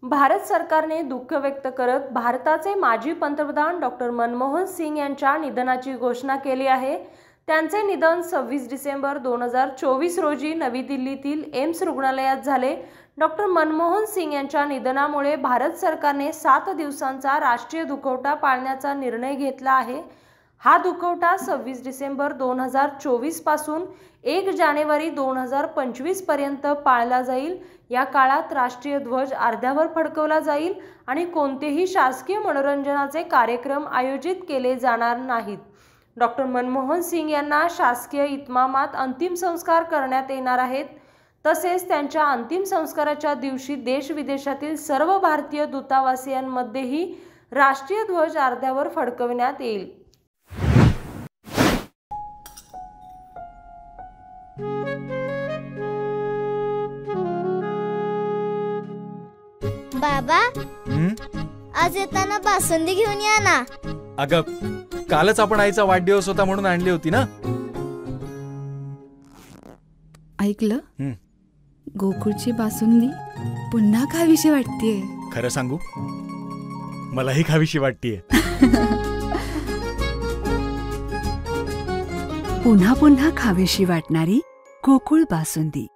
भारत सरकारने दुःख व्यक्त करत भारताचे माजी पंतप्रधान डॉक्टर मनमोहन सिंग यांच्या निधनाची घोषणा केली आहे। त्यांचे निधन 26 डिसेंबर 2024 रोजी नवी दिल्लीतील एम्स रुग्णालयात झाले। डॉक्टर मनमोहन सिंग यांच्या निधनामुळे भारत सरकारने 7 दिवसांचा राष्ट्रीय दुखवटा पाळण्याचा निर्णय घेतला आहे। हा दुखवटा 26 डिसेंबर 2024 पासून 1 जानेवारी 2025 पर्यंत पाळला जाईल। या काळात राष्ट्रीय ध्वज अर्ध्यावर फडकवला जाईल आणि कोणतेही शासकीय मनोरंजनाचे कार्यक्रम आयोजित केले जाणार नाहीत। डॉक्टर मनमोहन सिंग यांना शासकीय इतमामात अंतिम संस्कार करण्यात येणार आहेत। तसेच त्यांच्या अंतिम संस्काराच्या दिवशी देश विदेशातील सर्व भारतीय दूतावासीयांमध्येही राष्ट्रीय ध्वज अर्ध्यावर फडकविण्यात येईल। बाबा, आज येताना बासुंदी घेऊन या ना। अगं, कालच आपण आईचा वाढदिवस होता म्हणून आणली होती ना। ऐकलं, गोकुळची बासुंदी पुन्हा खावीशी वाटतेय। खरं सांगू, मलाही खावीशी वाटतेय। पुन्हा पुन्हा खावीशी वाटणारी गोकुळ बासुंदी।